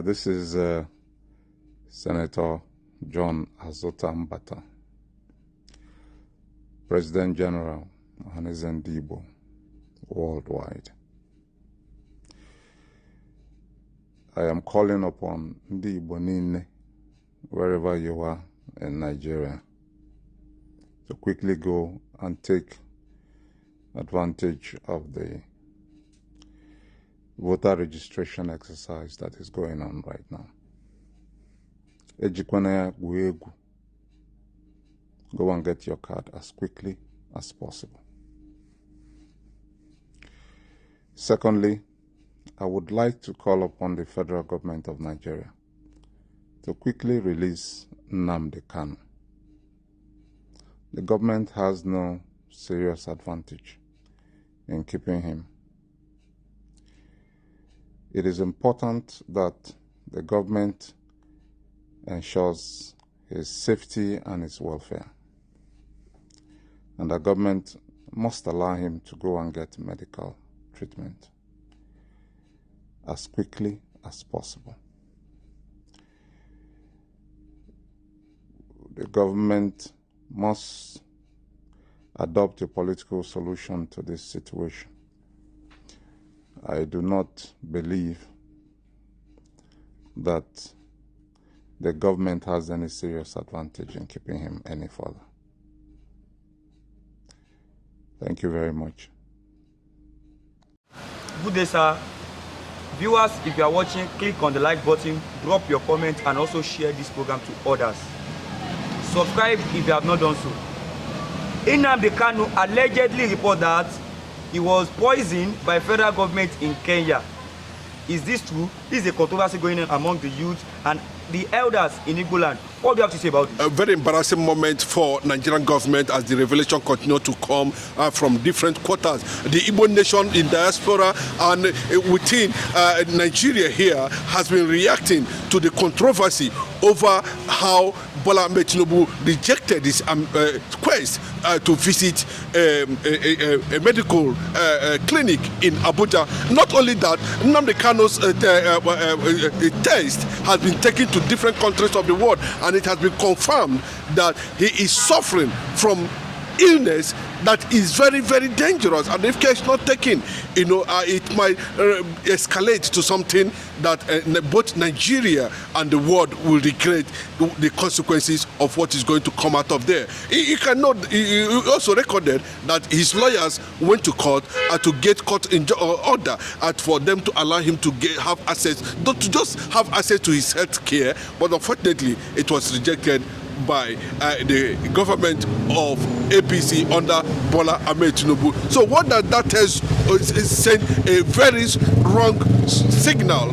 This is Senator John Azota Mbata, President General Ndibo worldwide. I am calling upon Ndibo Nine, wherever you are in Nigeria, to quickly go and take advantage of the voter registration exercise that is going on right now. Go and get your card as quickly as possible. Secondly, I would like to call upon the federal government of Nigeria to quickly release Nnamdi KANU. The government has no serious advantage in keeping him. It is important that the government ensures his safety and his welfare, and the government must allow him to go and get medical treatment as quickly as possible. The government must adopt a political solution to this situation. I do not believe that the government has any serious advantage in keeping him any further. Thank you very much. Good day, sir. Viewers, if you are watching, click on the like button, drop your comment, and also share this program to others. Subscribe if you have not done so. Nnamdi KANU allegedly reported that he was poisoned by federal government in Kenya. Is this true? This is a controversy going on among the youth and the elders in Igbo land. What do you have to say about this? A very embarrassing moment for Nigerian government as the revelation continues to come from different quarters. The Igbo nation in diaspora and within Nigeria here has been reacting to the controversy over how Bola Ahmed Tinubu rejected his quest to visit a medical clinic in Abuja. Not only that, Nnamdi KANU's test has been taken to different countries of the world, and it has been confirmed that he is suffering from illness that is very, very dangerous, and if care is not taken, it might escalate to something that both Nigeria and the world will regret the consequences of what is going to come out of there. He also recorded that his lawyers went to court to get court in order for them to allow him to have access, not to just have access to his health care, but unfortunately it was rejected by the government of APC under Bola Ahmed Tinubu. So what that tells is send a very wrong signal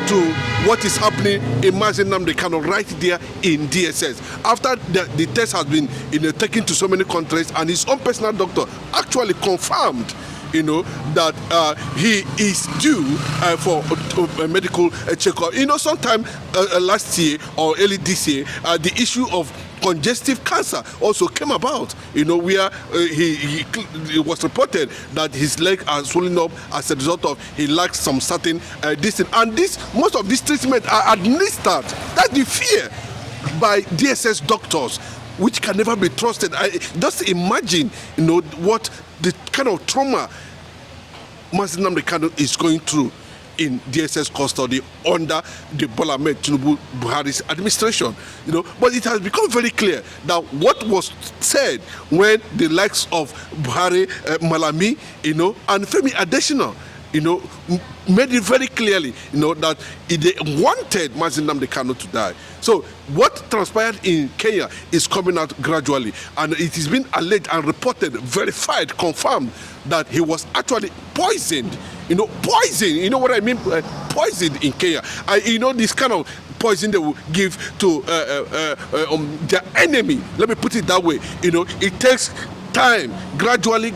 to what is happening in Nnamdi KANU right there in DSS. After the test has been taken to so many countries, and his own personal doctor actually confirmed that he is due for a medical checkup. Sometime last year or early this year, the issue of congestive cancer also came about, where it was reported that his leg are swollen up as a result of he lacks some certain distance. And most of these treatments are administered. That's the fear by DSS doctors, which can never be trusted. Just imagine, what the kind of trauma Nnamdi KANU is going through in DSS custody under the Bola Ahmed Tinubu Buhari's administration. But it has become very clear that what was said when the likes of Buhari, Malami, and Femi Adesina, made it very clearly, that they wanted Nnamdi KANU to die. So what transpired in Kenya is coming out gradually, and it has been alleged and reported, verified, confirmed that he was actually poisoned. Poison. You know what I mean? Poisoned in Kenya. This kind of poison they will give to their enemy. Let me put it that way. It takes time. Gradually,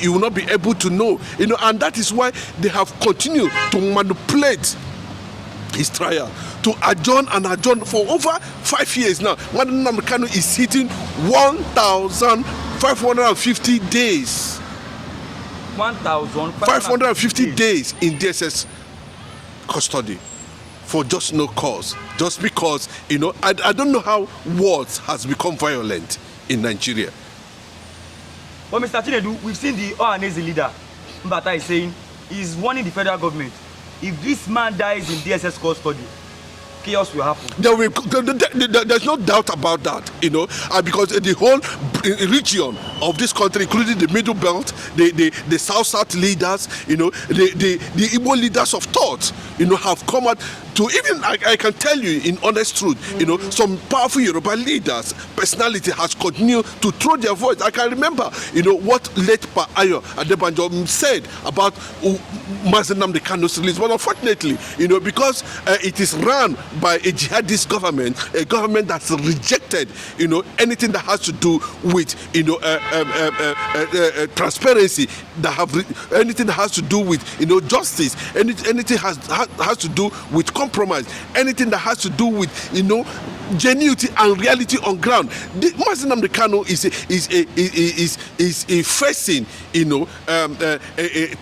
you will not be able to know. And that is why they have continued to manipulate his trial, to adjourn and adjourn for over 5 years now. Nnamdi KANU is hitting 1,550 days. 1,550 days in DSS custody for just no cause, just because, you know, I don't know how wars has become violent in Nigeria. But Mr. Chinedu, we've seen the ONAZ leader, Mbata, is saying he's warning the federal government, if this man dies in DSS custody, chaos will happen. There's no doubt about that, you know, because the whole region of this country, including the Middle Belt, the South leaders, you know, the Igbo leaders of thought, you know, have come out to, even I can tell you in honest truth, you know, some powerful Yoruba leaders, personality has continued to throw their voice. I can remember, you know, what late Pa Ayo Adebanjo said about Mazi Nnamdi Kanu's release. But unfortunately, you know, because it is run by a jihadist government, a government that's rejected, you know, anything that has to do with, you know, transparency, anything that has to do with, you know, justice, anything has to do with compromise, anything that has to do with, you know, genuinity and reality on ground. Mazi Nnamdi Kanu is facing, you know, a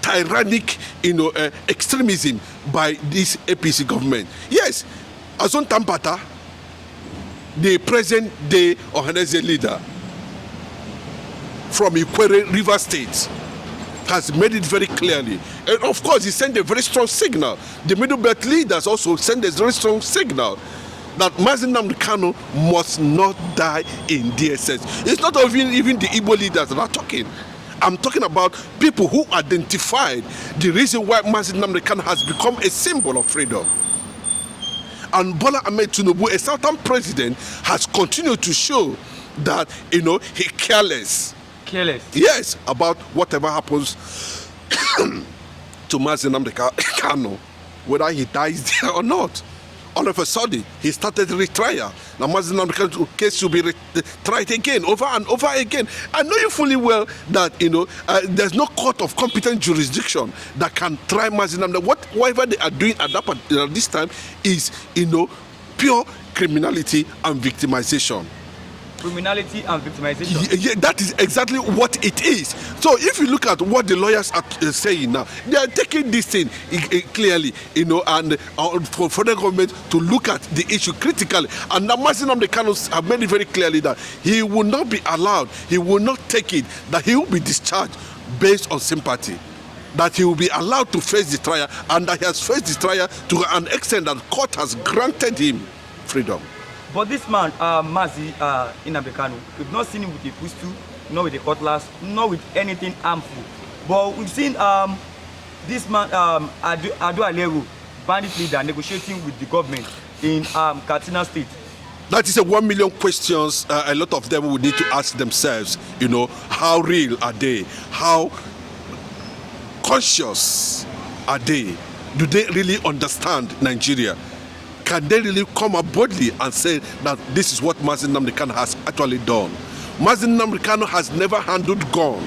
tyrannic, you know, extremism by this APC government. Yes, Azon Tambata, the present day Ohanaeze leader from Ikwere River State, has made it very clearly. And of course, he sent a very strong signal. The Middle Belt leaders also sent a very strong signal that Mazi Nnamdi Kanu must not die in DSS. It's not even the Igbo leaders that are talking. I'm talking about people who identified the reason why Mazi Nnamdi Kanu has become a symbol of freedom. And Bola Ahmed Tinubu, a Southern president, has continued to show that, you know, he's careless. Yes, about whatever happens to Mazi Nnamdi Kanu, whether he dies there or not. All of a sudden, he started the retrial. Now, Mazi Nnamdi Kanu's case will be tried again, over and over again. I know you fully well that, you know, there's no court of competent jurisdiction that can try Mazi Nnamdi. Whatever they are doing at this time is, you know, pure criminality and victimization. Criminality and victimization. Yeah, that is exactly what it is. So if you look at what the lawyers are saying now, they are taking this thing clearly, you know, and for the government to look at the issue critically. And now Mazi Nnamdi Kanu have made it very clearly that he will not be allowed, he will not take it, that he will be discharged based on sympathy, that he will be allowed to face the trial, and that he has faced the trial to an extent that court has granted him freedom. But this man, Mazi Nnamdi Kanu, we've not seen him with a pistol, not with a cutlass, not with anything harmful. But we've seen this man, Adu Aleru, bandit leader, negotiating with the government in Katsina State. That is a 1 million questions. A lot of them will need to ask themselves, you know, how real are they? How conscious are they? Do they really understand Nigeria? Can they really come up boldly and say that this is what Mazi Nnamdi Kanu has actually done? Mazi Nnamdi Kanu has never handled gun.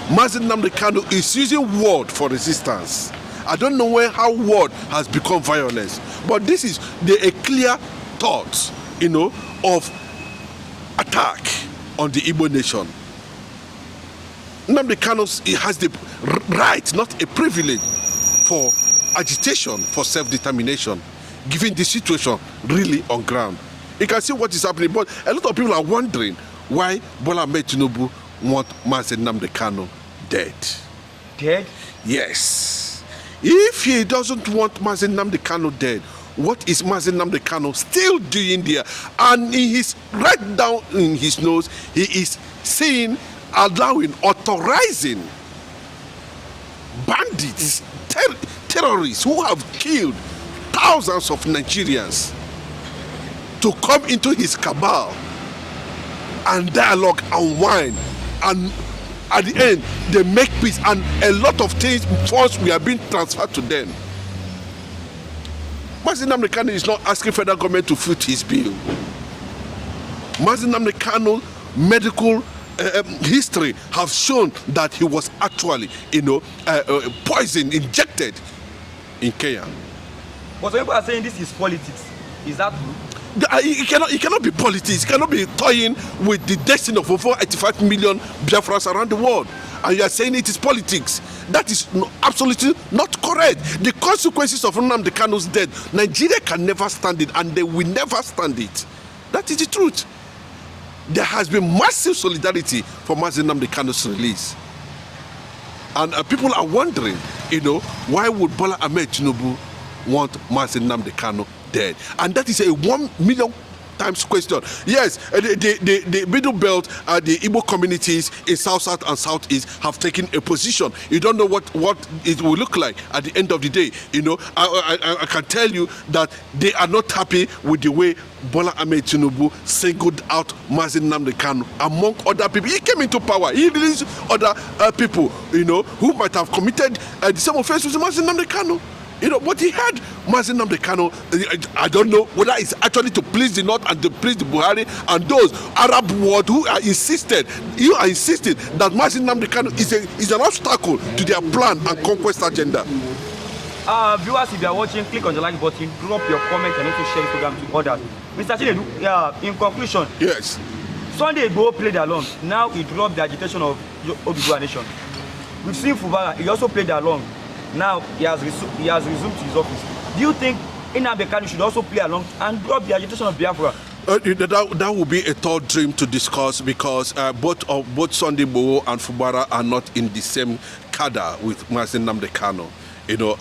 Mazi Nnamdi Kanu is using word for resistance. I don't know how word has become violence, but this is a clear thought, you know, of attack on the Igbo nation. Nnamdi Kanu has the right, not a privilege, for agitation for self-determination, given the situation really on ground. You can see what is happening, but a lot of people are wondering why Bola Ahmed Tinubu want Mazi Nnamdi Kanu dead. Dead? Yes. If he doesn't want Mazi Nnamdi Kanu dead, what is Mazi Nnamdi Kanu still doing there? And in his right down in his nose, he is saying, allowing, authorizing bandits, terrorists who have killed thousands of Nigerians to come into his cabal and dialogue and wine, and at the end they make peace, and a lot of things funds we are being transferred to them. Mazi Nnamdi Kanu is not asking federal government to foot his bill. Mazi Nnamdi Kanu medical history have shown that he was actually, you know, poison injected in Kenya. But some people are saying this is politics. Is that true? It cannot be politics. It cannot be toying with the destiny of over 85 million Biafrans around the world. and you are saying it is politics. That is absolutely not correct. The consequences of Nnamdi Kanu's death, Nigeria can never stand it, and they will never stand it. That is the truth. There has been massive solidarity for Mazi Nnamdi Kanu's release. And people are wondering, why would Bola Ahmed Tinubu want Mazi Nnamdi Kanu dead? And that is a 1 million times question. Yes, the middle belt, the Igbo communities in South and Southeast have taken a position. You don't know what it will look like at the end of the day. I can tell you that they are not happy with the way Bola Ahmed Tinubu singled out Mazi Nnamdi Kanu among other people. He came into power. He released other people, who might have committed the same offense with Mazi Nnamdi Kanu. But he had Mazi Nnamdi Kanu. I don't know whether it's actually to please the North and to please the Buhari and those Arab world who are insisted. You are insisting that Mazi Nnamdi Kanu is an obstacle to their plan and conquest agenda. Viewers, if you are watching, click on the like button, drop your comment, and also share the program to others. Mr. Chinedu, in conclusion, yes, Sunday Igboho played along. Now he dropped the agitation of Oduduwa Nation. We've seen Fubara, he also played along. Now he has resumed to his office. Do you think Nnamdi Kanu should also play along and drop the agitation of Biafra? That would be a tall dream to discuss, because both Sunday Igboho and Fubara are not in the same cadre with Mazi Nnamdi Kanu. You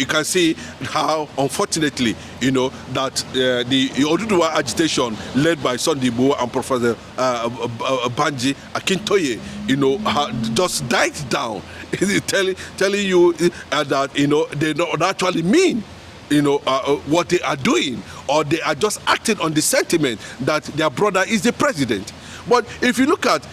can see how, unfortunately, that the Oduduwa agitation led by Sunday Igboho and Professor Banji Akintoye, just died down, telling you that they don't actually mean what they are doing, or they are just acting on the sentiment that their brother is the president. But if you look at,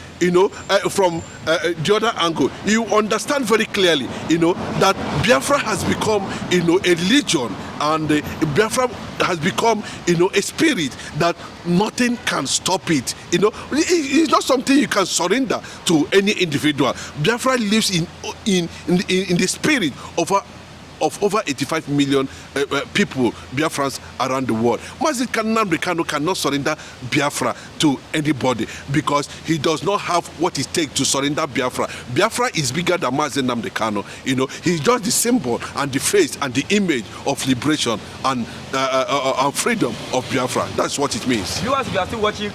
from the other angle, you understand very clearly, that Biafra has become, a religion, and Biafra has become, a spirit that nothing can stop it. It's not something you can surrender to any individual. Biafra lives in the spirit of over 85 million people, Biafrans around the world. Mazi Nnamdi Kanu cannot surrender Biafra to anybody, because he does not have what it takes to surrender Biafra. Biafra is bigger than Mazi Nnamdi Kanu. He's just the symbol and the face and the image of liberation and freedom of Biafra. That's what it means. Viewers, if you are still watching,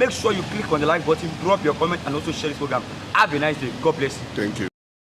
make sure you click on the like button, drop your comment, and also share this program. Have a nice day. God bless you. Thank you.